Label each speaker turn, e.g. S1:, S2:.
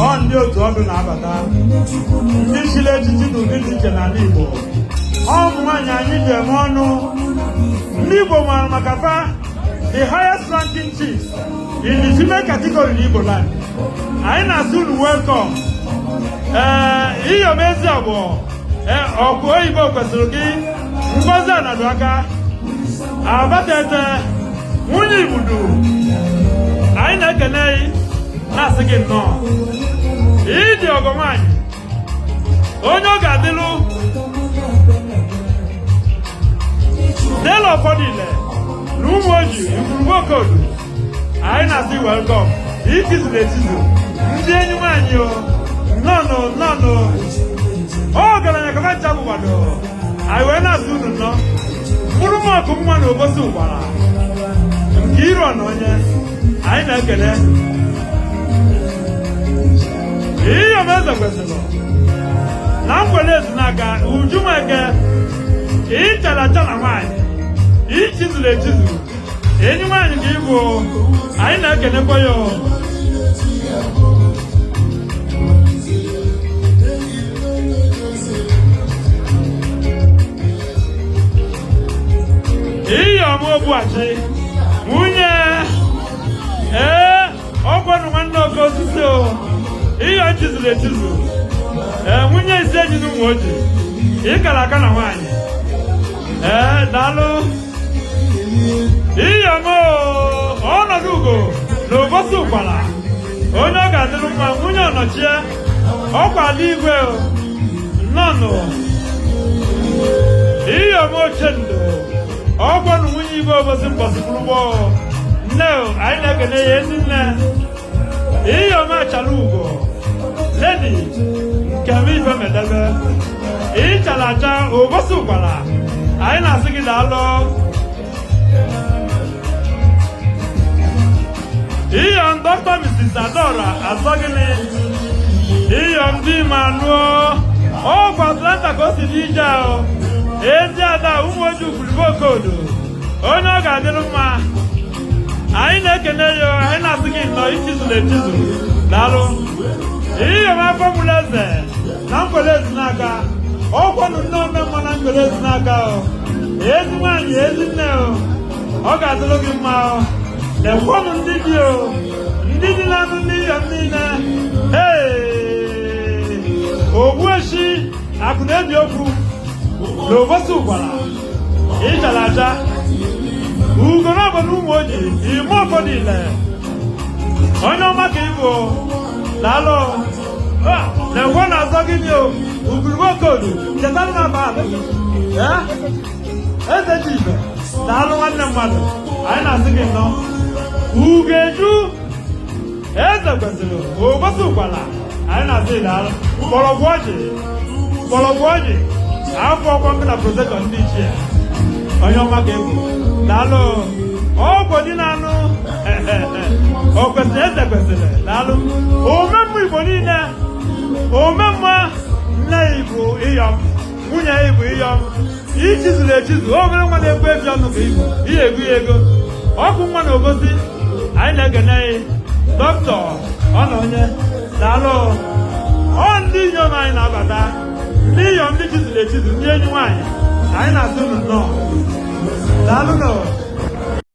S1: ọ ndị otu ọdụ na-abata ndị chiri echichi na ụdị dị iche n'ala Igbo ọ ụmụ nwaanyị anyị ji eme ọnụ ndị Igbo mara maka fa the highest ranking chiefs in the female category in Igbo land. Anyị na-asị unu welcome. Iyom Eziagbo ọkụ oyibo kwesịrị gị Ngozi Anaduaka Abatete nwunye Igbudu anyị na-ekene na-asị gị nnọọ ịdị ọgọ nwaanyị onye ọ ga-adịlụ n'elu ụfọdụ ile na ụmụ ojii Igwurugbo Okodu anyị na-asị welcome itizuru etizu ndị enyi nwaanyị o nnọọ ọgaranya ka ncha bụgbado anyị wee na-asị unu nnọọ mkpụrụ mọkụ mma na obosi ụgbara nke iru na onye anyị na-ekele Iyom Ezekwesili na mgbede ezinaka Uju Nweke ịchara acha na nwaanyị ichizuru echizu enyi nwaanyị ka ịbụ anyị na-ekelekwa ya Iyom Ogbuachi nwunye ọgwọnụ nwanne oke osisi Iyom chizuru echizu nwunye isi enyi na ụmụ ojii ịkara aka na nwaanyị daalụ Iyom ọnọdụ ugo na obosi ụkwara onye ọ ga-adịrị mma nwunye ọnọchie ọkwa ala igwe nnọnụ Iyom Ochendo ọgwọnụ nwunye igwe obosi mbọsị Igwurugbo nne anyị na-ekene ya ezi nne Iyom Achala ugo ledi Nkem Ifemedebe ịchara acha obosi ụkwara anyị na-asị gị daalụ Iyom Dr. Mrs. Adora Azọgịnị Iyom Di Manụọ ọgwụ Atlanta ka o si dị ije ezi ada ụmụ ojii Igwurugbo Okodu onye ọ ga-adịrị mma anyị na-ekene ya anyị na-asị gị nnọọ ichizuru echizu daalụ Iyom Afọmụlụ Eze na mgbede ezinaka ọgwọnụ nne omemma na mgbede ezinaka ezi nwaanyị ezi nne ọ ga-adịrị gị mma lekwanụ ndị dị na-anụ ndị Iyom niile Ogbueshi akụ na-ebi okwu na obosi ụkwara ịchara aja ugoro obodo ụmụ ojii ime ụfọdụ ile onye ọma ka ịbụ daalụ lekwa na azọ gị Igwurugbo Okodu chetara na aba eze ji ibe daalụ nwanne mmadụ anyị na-asị gị nnọọ Ugeju Ezekwesili obosi ụkwara anyị na-asị daalụ mgbọrọgwụ ọjị afọ ọkwa nkụ na protektọ ndị ichie onye ọma ka egwu daalụ ọgwụ dị na-anụ Okwesili Ezekwesili daalụ omemma Igbo niile omemma nne Igbo Iyom nwunye ya Igbo Iyom ichizuru echizu obere nwa na-ekwu efi ọnụ ka Igbo ihe ego ya ego ọkụ nwa na obosi anyị na-ekene dọkịta ọna onye daalụ ndị Iyom anyị na-abata ndị Iyom ndị chizuru echizu ndị enyi nwaanyị anyị na-asị unu nnọọ daalụ